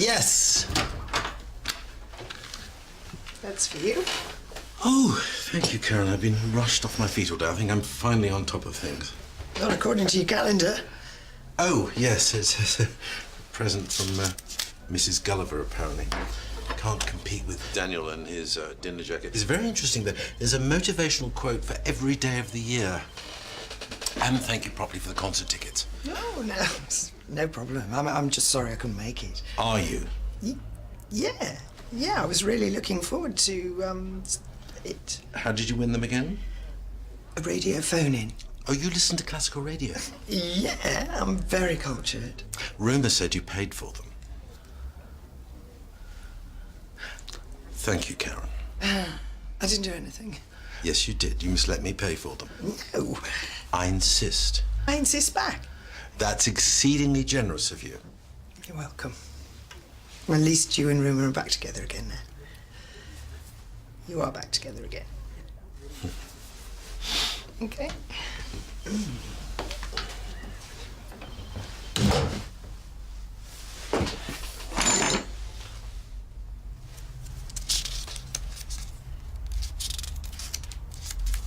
Yes. That's for you. Oh, thank you, Karen. I've been rushed off my feet all day. I think I'm finally on top of things. Not according to your calendar. Oh, yes, it's a present from Mrs. Gulliver, apparently. Can't compete with Daniel and his dinner jacket. It's very interesting that there's a motivational quote for every day of the year. And thank you properly for the concert tickets. No, no problem. I'm just sorry I couldn't make it. Are you? Yeah, I was really looking forward to, it. How did you win them again? A radio phone-in. Oh, you listen to classical radio? Yeah, I'm very cultured. Rumour said you paid for them. Thank you, Karen. I didn't do anything. Yes, you did. You must let me pay for them. No. I insist. I insist back. That's exceedingly generous of you. You're welcome. Well, at least you and Rumour are back together again now. You are back together again. Okay.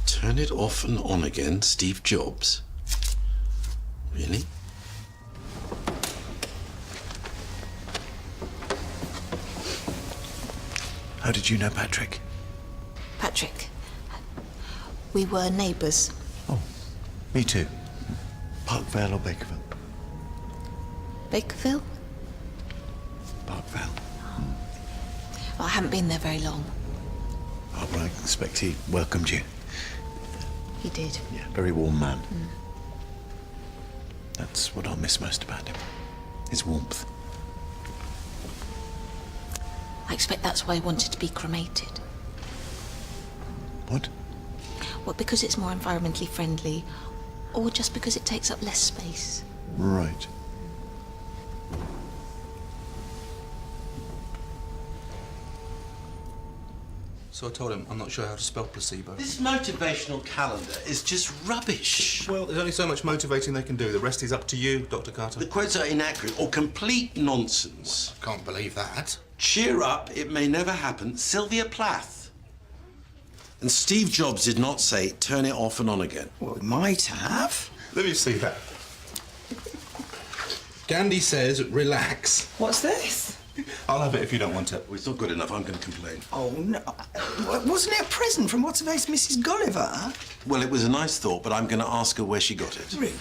Turn it off and on again, Steve Jobs. Really? How did you know Patrick? Patrick. We were neighbours. Oh, me too. Parkvale or Bakerville? Bakerville? Parkvale. Well, I haven't been there very long. Oh, well, I expect he welcomed you. He did. Yeah, very warm man. That's what I'll miss most about him. His warmth. I expect that's why he wanted to be cremated. What? Well, because it's more environmentally friendly, or just because it takes up less space. Right. So I told him I'm not sure how to spell placebo. This motivational calendar is just rubbish. Well, there's only so much motivating they can do. The rest is up to you, Dr. Carter. The quotes are inaccurate or complete nonsense. I can't believe that. Cheer up, it may never happen. Sylvia Plath. And Steve Jobs did not say, turn it off and on again. Well, we might have. Let me see that. Gandhi says, relax. What's this? I'll have it if you don't want it. Well, it's not good enough, I'm going to complain. Oh, no. Wasn't it a present from what's-her-face Mrs. Gulliver? Well, it was a nice thought, but I'm going to ask her where she got it. Rude.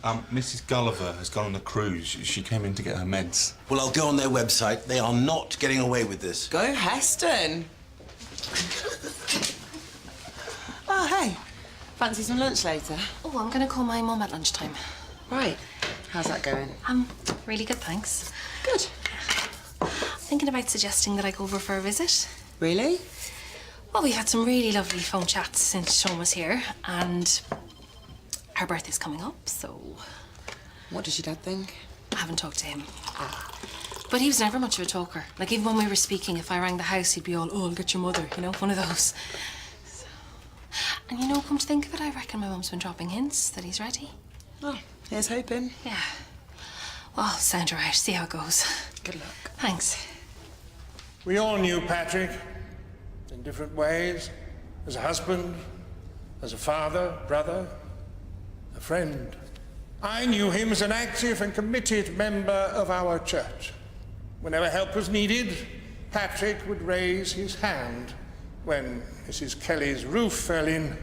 Mrs. Gulliver has gone on a cruise. She came in to get her meds. Well, I'll go on their website. They are not getting away with this. Go, Heston. Oh, hey. Fancy some lunch later? Oh, I'm gonna call my mum at lunchtime. Right. How's that going? Really good, thanks. Good. Thinking about suggesting that I go over for a visit. Really? Well, we've had some really lovely phone chats since Sean was here, and her birthday's coming up, so... What does your dad think? I haven't talked to him. But he was never much of a talker. Like, even when we were speaking, if I rang the house, he'd be all, oh, I'll get your mother, you know, one of those. So... And you know, come to think of it, I reckon my mum's been dropping hints that he's ready. Oh, here's hoping. Yeah. Well, send her out, see how it goes. Good luck. Thanks. We all knew Patrick in different ways. As a husband, as a father, brother, a friend. I knew him as an active and committed member of our church. Whenever help was needed, Patrick would raise his hand. When Mrs. Kelly's roof fell in,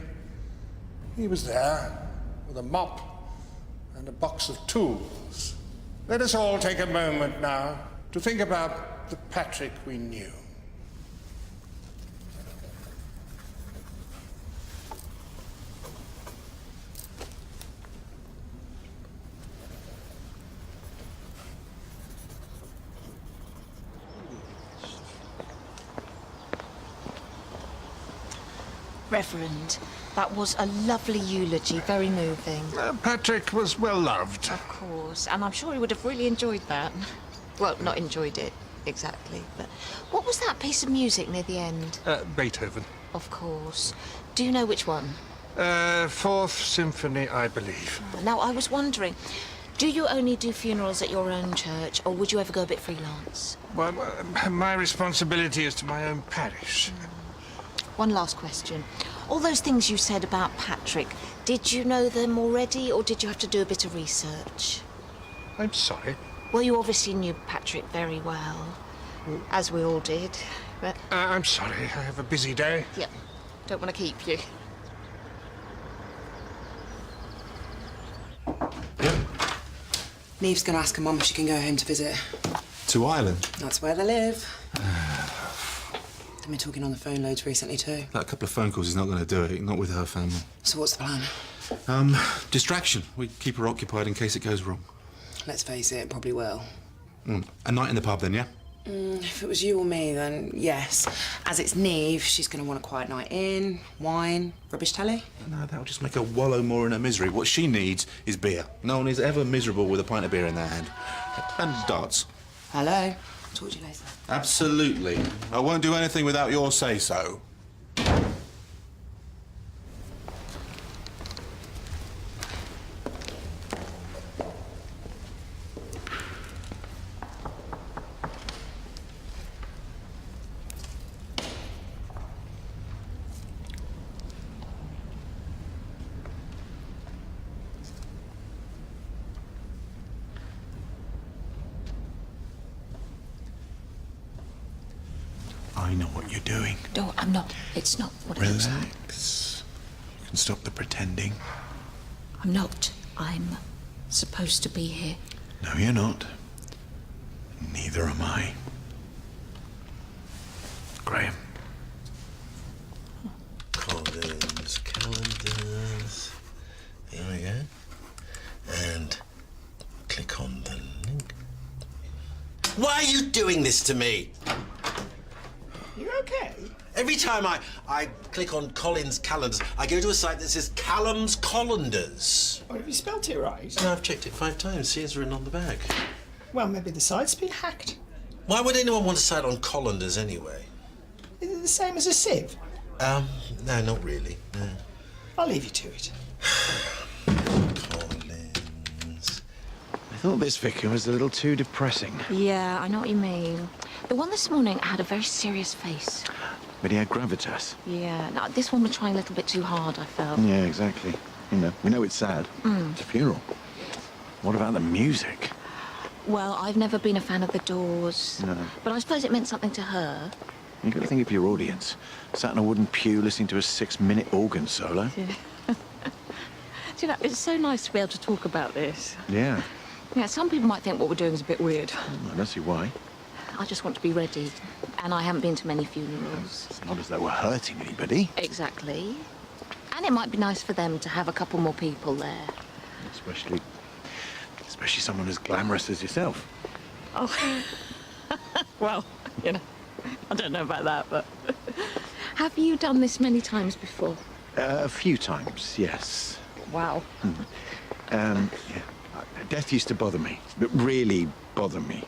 he was there with a mop and a box of tools. Let us all take a moment now to think about the Patrick we knew. Reverend, that was a lovely eulogy, very moving. Patrick was well loved. Of course, and I'm sure he would have really enjoyed that. Well, not enjoyed it exactly, but what was that piece of music near the end? Beethoven. Of course. Do you know which one? Fourth Symphony, I believe. Now, I was wondering, Do you only do funerals at your own church, or would you ever go a bit freelance? Well, my responsibility is to my own parish. One last question. All those things you said about Patrick, did you know them already, or did you have to do a bit of research? I'm sorry. Well, you obviously knew Patrick very well, as we all did, but... I'm sorry. I have a busy day. Yep, don't want to keep you. Neve's going to ask her mum if she can go home to visit. To Ireland? That's where they live. They've been talking on the phone loads recently too. That couple of phone calls is not going to do it, not with her family. So what's the plan? Distraction. We keep her occupied in case it goes wrong. Let's face it, it probably will. A night in the pub then, yeah? If it was you or me, then yes. As it's Neve, she's going to want a quiet night in, wine, rubbish telly. No, that'll just make her wallow more in her misery. What she needs is beer. No one is ever miserable with a pint of beer in their hand. And darts. Hello. Talk to you later. Absolutely. I won't do anything without your say-so. I know what you're doing. No, I'm not. It's not what it looks like. Relax. You can stop the pretending. I'm not. I'm supposed to be here. No, you're not. Neither am I. Graham. Collins, calendars. There we go. And click on the link. Why are you doing this to me? You okay? Every time I click on Colin's calendars, I go to a site that says Callum's Colanders. Well, have you spelt it right? No, I've checked it 5 times. See, it's written on the back. Well, maybe the site's been hacked. Why would anyone want a site on colanders anyway? Is it the same as a sieve? No, not really. No. I'll leave you to it. Collins. I thought this vicar was a little too depressing. Yeah, I know what you mean. The one this morning had a very serious face. But he had gravitas. Yeah, no, this one was trying a little bit too hard, I felt. Yeah, exactly. You know, we know it's sad. It's a funeral. What about the music? Well, I've never been a fan of the Doors. No. But I suppose it meant something to her. You've got to think of your audience. Sat in a wooden pew listening to a 6-minute organ solo. Do you know, it's so nice to be able to talk about this. Yeah. Yeah, some people might think what we're doing is a bit weird. I don't see why. I just want to be ready. And I haven't been to many funerals. It's not as though we're hurting anybody. Exactly. And it might be nice for them to have a couple more people there. Especially someone as glamorous as yourself. Oh. Well, you know, I don't know about that, but... Have you done this many times before? A few times, yes. Wow. Yeah. Death used to bother me. But really bother me.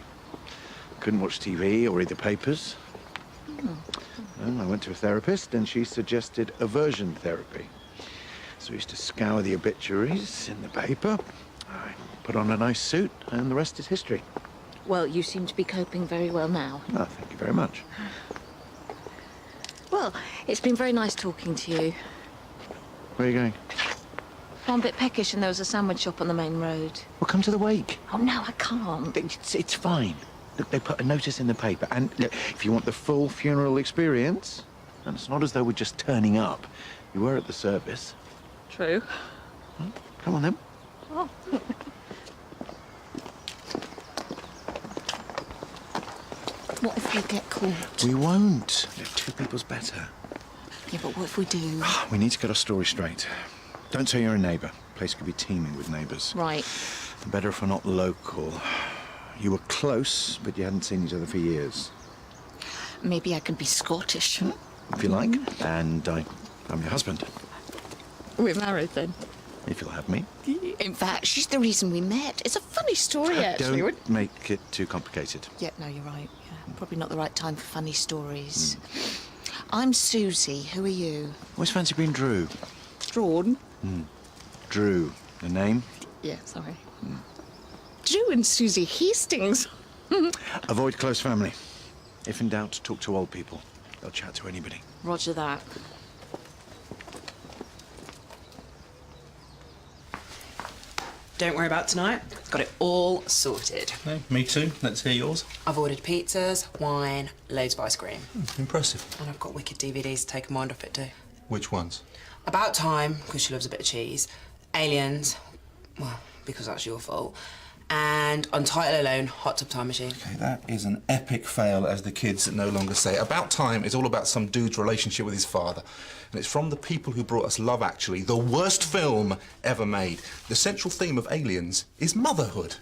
Couldn't watch TV or read the papers. And I went to a therapist and she suggested aversion therapy. So I used to scour the obituaries in the paper. I put on a nice suit and the rest is history. Well, you seem to be coping very well now. Oh, thank you very much. Well, it's been very nice talking to you. Where are you going? I'm a bit peckish and there was a sandwich shop on the main road. Well, come to the wake. Oh, no, I can't. It's fine. Look, they put a notice in the paper. And look, if you want the full funeral experience, and it's not as though we're just turning up. You were at the service. True. Well, come on then. Oh. What if we get caught? We won't. Two people's better. Yeah, but what if we do? We need to get our story straight. Don't say you're a neighbour. Place could be teeming with neighbours. Right. Better if we're not local. You were close, but you hadn't seen each other for years. Maybe I could be Scottish. If you like. And I'm your husband. We're married then. If you'll have me. In fact, she's the reason we met. It's a funny story, actually. Don't make it too complicated. Yeah, no, you're right. Yeah, probably not the right time for funny stories. I'm Susie. Who are you? Always fancy being Drew. Drawn. Drew. The name? Yeah, sorry. Drew and Susie Hastings. Avoid close family. If in doubt, talk to old people. They'll chat to anybody. Roger that. Don't worry about tonight. Got it all sorted. No, me too. Let's hear yours. I've ordered pizzas, wine, loads of ice cream. Impressive. And I've got wicked DVDs to take her mind off it too. Which ones? About Time, because she loves a bit of cheese. Aliens, well, because that's your fault. And Untitled Alone, Hot Tub Time Machine. Okay, that is an epic fail, as the kids no longer say. About Time is all about some dude's relationship with his father. And it's from the people who brought us Love Actually, the worst film ever made. The central theme of Aliens is motherhood.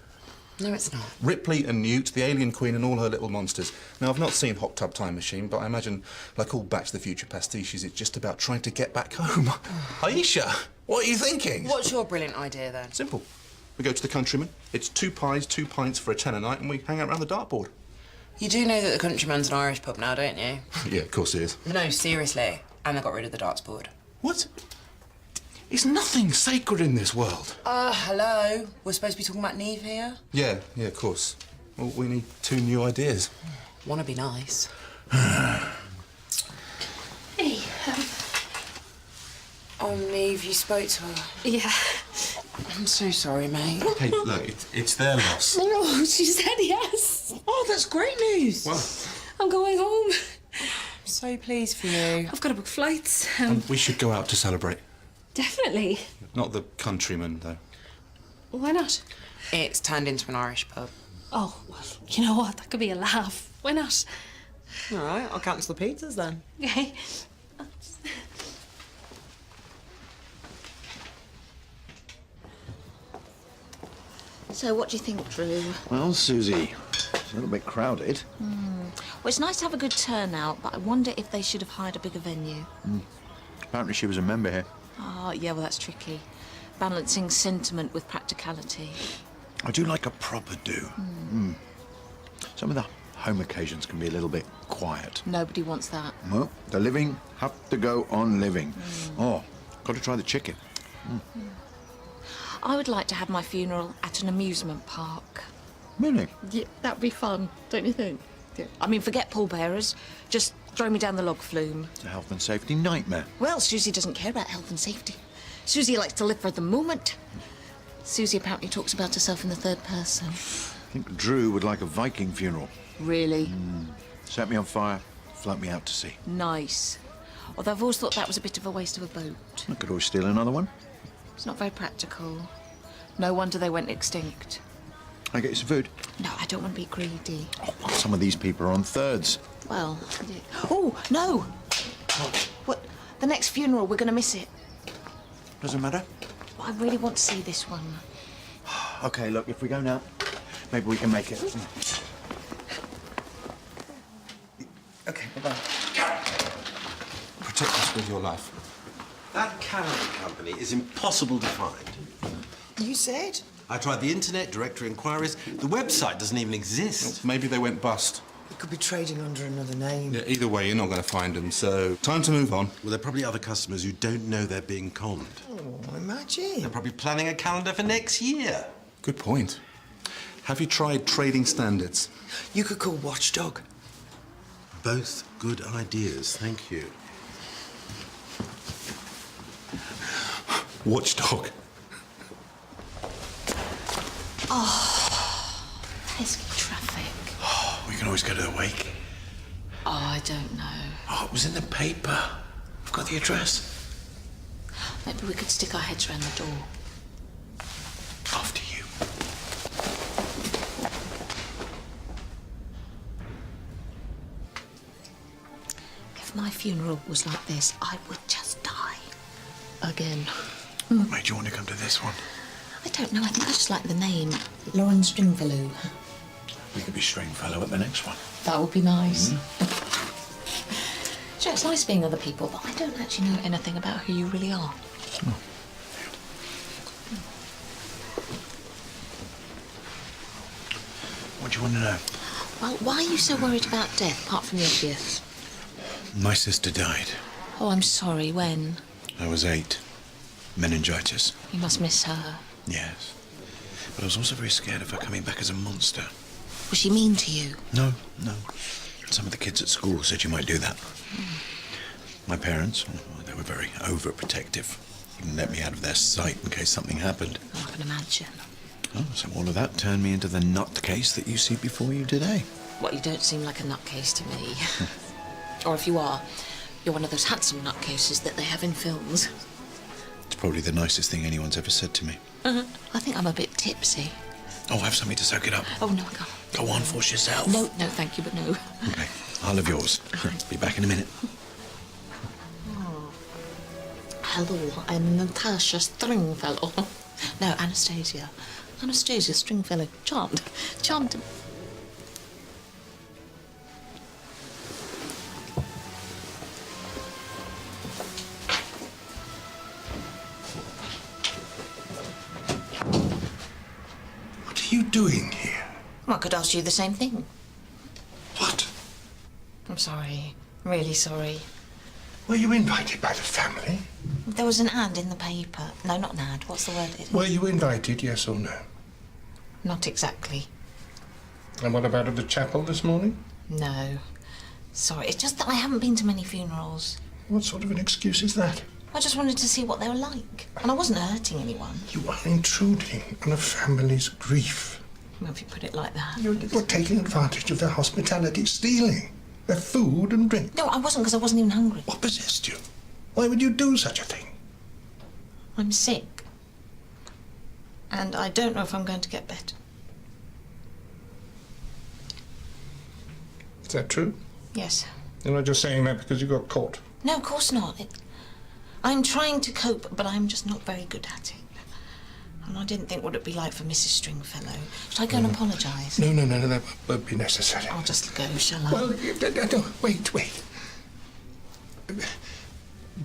No, it's not. Ripley and Newt, the alien queen and all her little monsters. Now, I've not seen Hot Tub Time Machine, but I imagine, like all Back to the Future pastiches, it's just about trying to get back home. Aisha, what are you thinking? What's your brilliant idea then? Simple. We go to the Countryman. It's 2 pies, 2 pints for a tenner night, and we hang out around the dartboard. You do know that the Countryman's an Irish pub now, don't you? Yeah, of course it is. No, seriously. And they got rid of the darts board. What? Is nothing sacred in this world? Hello. We're supposed to be talking about Neve here? Yeah, of course. Well, we need 2 new ideas. Wanna be nice. Hey, Oh, Neve, you spoke to her. yeah. I'm so sorry, mate. Hey, look, it's their loss. No, she said yes. Oh, that's great news. Well, I'm going home. I'm so pleased for you. I've got to book flights. we should go out to celebrate. Definitely. Not the Countryman, though. Why not? It's turned into an Irish pub. Oh, well, you know what? That could be a laugh. Why not? All right, I'll cancel the pizzas then. Okay. So what do you think, Drew? Well, Susie, it's a little bit crowded. Well, it's nice to have a good turnout, but I wonder if they should have hired a bigger venue. Apparently she was a member here. Oh, yeah, well, that's tricky. Balancing sentiment with practicality. I do like a proper do. Some of the home occasions can be a little bit quiet. Nobody wants that. Well, the living have to go on living. Oh, got to try the chicken. I would like to have my funeral at an amusement park. Really? Yeah, that'd be fun, don't you think? Yeah. I mean, forget pallbearers. Just throw me down the log flume. It's a health and safety nightmare. Well, Susie doesn't care about health and safety. Susie likes to live for the moment. Susie apparently talks about herself in the third person. I think Drew would like a Viking funeral. Really? Set me on fire, float me out to sea. Nice. Although I've always thought that was a bit of a waste of a boat. I could always steal another one. It's not very practical. No wonder they went extinct. I get you some food. No, I don't want to be greedy. Oh, some of these people are on thirds. Well, oh, no! What? The next funeral, we're going to miss it. Doesn't matter. Well, I really want to see this one. Okay, look, if we go now, maybe we can make it. Okay, bye-bye. Protect us with your life. That calendar company is impossible to find. You said? I tried the internet, directory inquiries. The website doesn't even exist. Maybe they went bust. You could be trading under another name. Yeah, either way, you're not going to find them, so time to move on. Well, there are probably other customers who don't know they're being conned. Oh, imagine. They're probably planning a calendar for next year. Good point. Have you tried trading standards? You could call Watchdog. Both good ideas, thank you. Watchdog. Pesky traffic. We can always go to the wake. Oh, I don't know. Oh, it was in the paper. I've got the address. Maybe we could stick our heads around the door. After you. If my funeral was like this, I would just die. Again. What made you want to come to this one? I don't know, I think I just like the name. Lauren Stringfellow. We could be Stringfellow at the next one. That would be nice. So it's nice being other people, but I don't actually know anything about who you really are. What do you want to know? Well, why are you so worried about death, apart from the obvious? My sister died. Oh, I'm sorry, when? I was 8. Meningitis. You must miss her. Yes. But I was also very scared of her coming back as a monster. Was she mean to you? No, no. Some of the kids at school said you might do that. My parents, well, they were very overprotective. Wouldn't let me out of their sight in case something happened. Oh, I can imagine. Oh, so all of that turned me into the nutcase that you see before you today. Well, you don't seem like a nutcase to me. Or if you are, you're one of those handsome nutcases that they have in films. It's probably the nicest thing anyone's ever said to me. I think I'm a bit tipsy. Oh, have something to soak it up. Oh, no, I can't. Go on, force yourself. No, thank you, but no. Okay, I'll have yours. Be back in a minute. Hello, I'm Natasha Stringfellow. No, Anastasia. Anastasia Stringfellow. Charmed. Charmed. What are you doing here? Well, I could ask you the same thing. What? I'm sorry. Really sorry. Were you invited by the family? There was an ad in the paper. No, not an ad. What's the word? Were you invited, yes or no? Not exactly. And what about at the chapel this morning? No. Sorry, it's just that I haven't been to many funerals. What sort of an excuse is that? I just wanted to see what they were like. And I wasn't hurting anyone. You are intruding on a family's grief. Well, if you put it like that. You're taking advantage of their hospitality, stealing their food and drink. No, I wasn't, because I wasn't even hungry. What possessed you? Why would you do such a thing? I'm sick. And I don't know if I'm going to get better. Is that true? Yes. You're not just saying that because you got caught. No, of course not. I'm trying to cope, but I'm just not very good at it. And I didn't think what it'd be like for Mrs. Stringfellow. Should I go and apologise? No, that won't be necessary. I'll just go, shall I? Well, no, wait.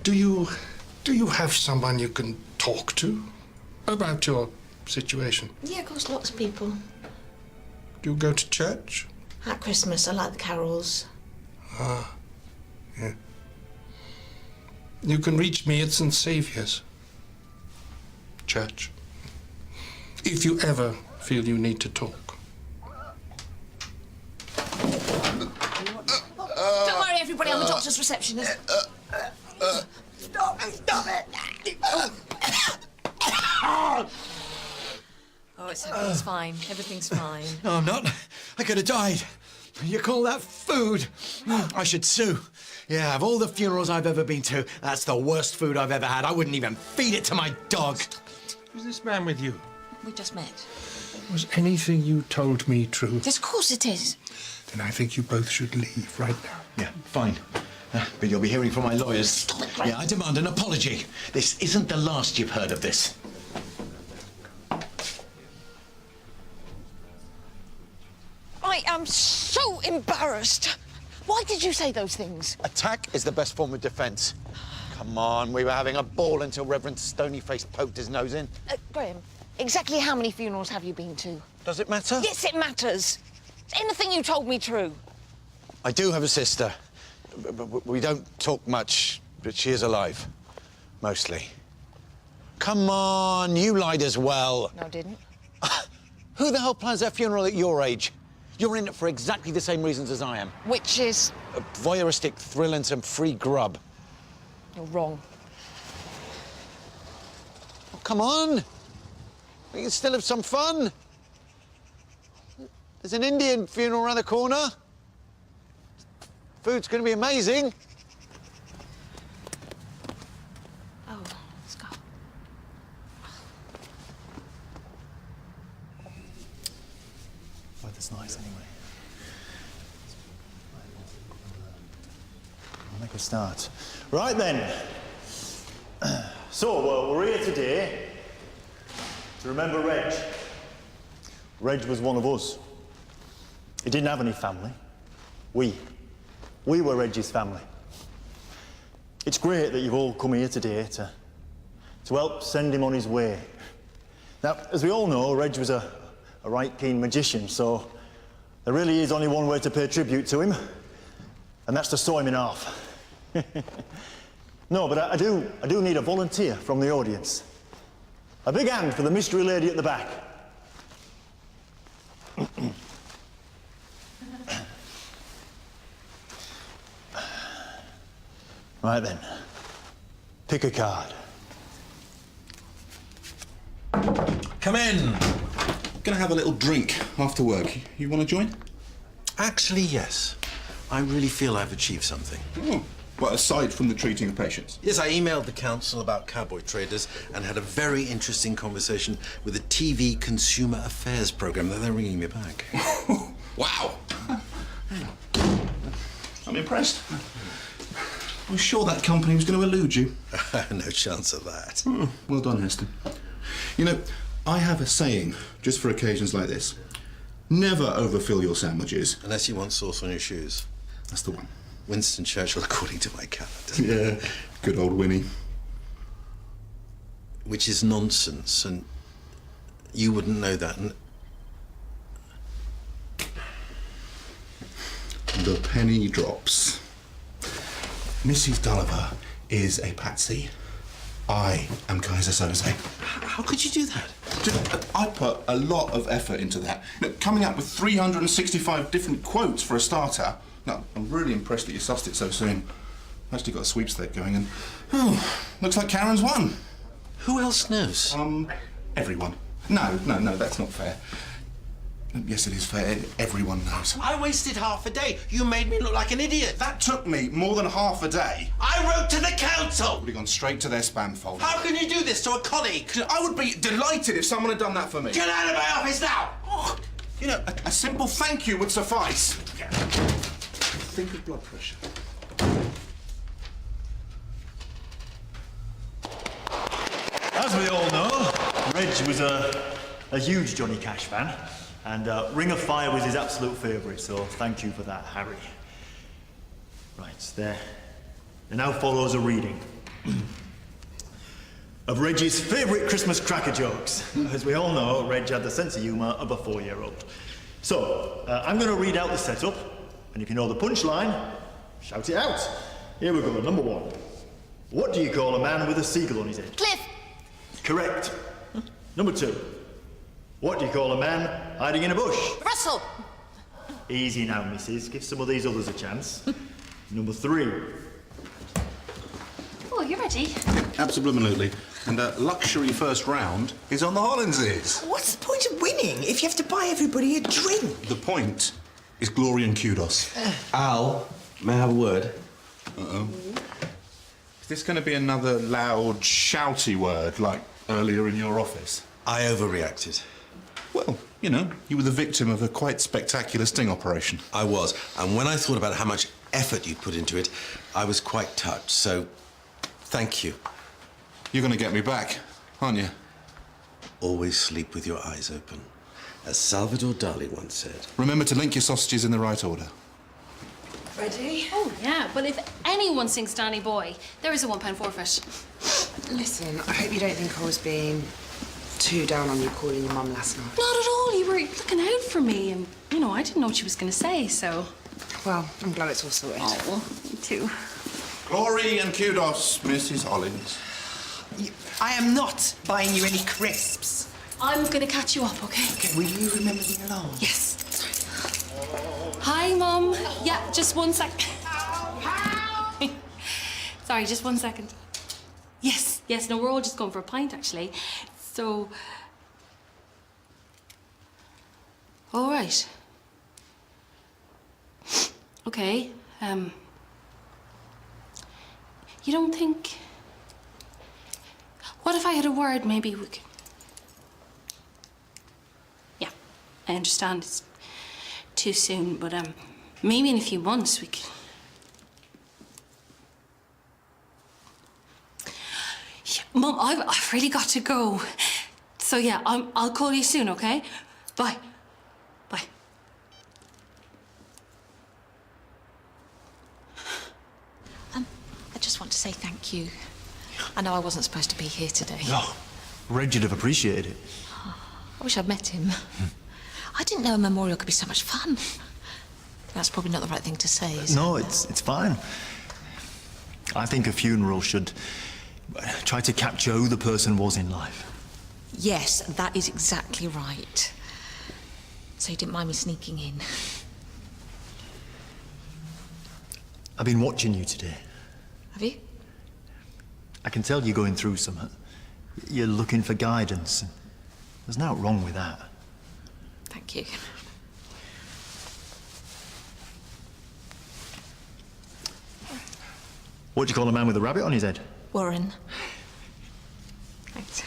Do you have someone you can talk to about your situation? Yeah, of course, lots of people. Do you go to church? At Christmas, I like the carols. Ah, yeah. You can reach me at St. Saviour's Church. If you ever feel you need to talk. Don't worry, everybody, I'm the doctor's receptionist. Stop it! Oh, it's fine. Everything's fine. No, I'm not. I could have died. You call that food? I should sue. Yeah, of all the funerals I've ever been to, that's the worst food I've ever had. I wouldn't even feed it to my dog. Is this man with you? We just met. Was anything you told me true? Yes, of course it is. Then I think you both should leave right now. Yeah, fine. But you'll be hearing from my lawyers. Stop it, Greg. Yeah, I demand an apology. This isn't the last you've heard of this. I am so embarrassed. Why did you say those things? Attack is the best form of defence. Come on, we were having a ball until Reverend Stonyface poked his nose in. Graham, exactly how many funerals have you been to? Does it matter? Yes, it matters. Is anything you told me true? I do have a sister. We don't talk much, but she is alive. Mostly. Come on, you lied as well. No, I didn't. Who the hell plans their funeral at your age? You're in it for exactly the same reasons as I am. Which is? A voyeuristic thrill and some free grub. You're wrong. Oh, come on. We can still have some fun. There's an Indian funeral around the corner. Food's going to be amazing. Oh, let's go. Weather's nice anyway. I'll make a start. Right then. So, we're here today to remember Reg. Reg was one of us. He didn't have any family. We were Reg's family. It's great that you've all come here today to help send him on his way. Now, as we all know, Reg was a right keen magician, so there really is only one way to pay tribute to him, and that's to saw him in half. No, but I do need a volunteer from the audience. A big hand for the mystery lady at the back. Right then. Pick a card. Come in. Gonna have a little drink after work. You want to join? Actually, yes. I really feel I've achieved something. Oh, well, aside from the treating of patients. Yes, I emailed the council about cowboy traders and had a very interesting conversation with the TV Consumer Affairs program. They're ringing me back. Wow. I'm impressed. I was sure that company was going to elude you. No chance of that. Oh, well done, Heston. You know, I have a saying, just for occasions like this. Never overfill your sandwiches. Unless you want sauce on your shoes. That's the one. Winston Churchill, according to my calendar. Yeah, good old Winnie. Which is nonsense, and you wouldn't know that. And the penny drops. Mrs. Gulliver is a patsy. I am Kaiser Soze. how could you do that? I put a lot of effort into that. Look, coming up with 365 different quotes for a starter. No, I'm really impressed that you sussed it so soon. I've actually got a sweepstake going and... Oh, looks like Karen's won. Who else knows? Everyone. No, that's not fair. Yes, it is fair. Everyone knows. I wasted half a day. You made me look like an idiot. That took me more than half a day. I wrote to the council! Would have gone straight to their spam folder. How can you do this to a colleague? I would be delighted if someone had done that for me. Get out of my office now! Oh, you know, a simple thank you would suffice. Think of blood pressure. As we all know, Reg was a huge Johnny Cash fan, and Ring of Fire was his absolute favourite, so thank you for that, Harry. Right, there now follows a reading of Reg's favourite Christmas cracker jokes. As we all know, Reg had the sense of humour of a 4-year-old. So, I'm going to read out the setup, and if you know the punchline, shout it out. Here we go, number 1. What do you call a man with a seagull on his head? Cliff! Correct. Number 2. What do you call a man hiding in a bush? Russell! Easy now, missus. Give some of these others a chance. Number 3. Oh, you ready? Absolutely. And luxury first round is on the Hollinses. What's the point of winning if you have to buy everybody a drink? The point is glory and kudos. Al, may I have a word? Uh-oh. Is this going to be another loud, shouty word like earlier in your office? I overreacted. Well, you know, you were the victim of a quite spectacular sting operation. I was. And when I thought about how much effort you'd put into it, I was quite touched. So, thank you. You're going to get me back, aren't you? Always sleep with your eyes open. As Salvador Dali once said. Remember to link your sausages in the right order. Ready? Oh, yeah, but if anyone sings Danny Boy, there is a £1 forfeit. Listen, I hope you don't think I was being too down on you calling your mum last night. Not at all. You were looking out for me, and, you know, I didn't know what she was going to say, so... Well, I'm glad it's all sorted. Oh, well, me too. Glory and kudos, Mrs. Hollins. I am not buying you any crisps. I'm going to catch you up, OK? Okay, will you remember the alarm? Yes. Hi, Mum. Yeah, just 1 sec. Sorry, just 1 second. Yes, no, we're all just going for a pint, actually. So... All right. OK, you don't think... What if I had a word, maybe we could... Yeah, I understand it's too soon, but maybe in a few months we could... Yeah, Mum, I've really got to go. So yeah, I'll call you soon, okay? Bye. Bye. I just want to say thank you. I know I wasn't supposed to be here today. No, Reg would have appreciated it. I wish I'd met him. I didn't know a memorial could be so much fun. That's probably not the right thing to say, is it? No, it's fine. I think a funeral should try to capture who the person was in life. Yes, that is exactly right. So you didn't mind me sneaking in? I've been watching you today. Have you? I can tell you're going through something. You're looking for guidance. And there's nothing wrong with that. Thank you. What do you call a man with a rabbit on his head? Warren. Thanks.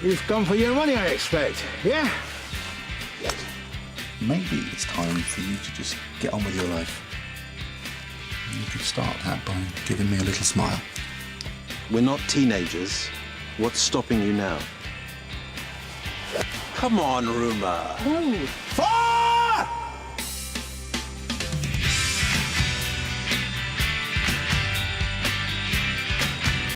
You've come for your money, I expect, yeah? Maybe it's time for you to just get on with your life. You could start that by giving me a little smile. We're not teenagers. What's stopping you now? Come on, Rumour. Fire!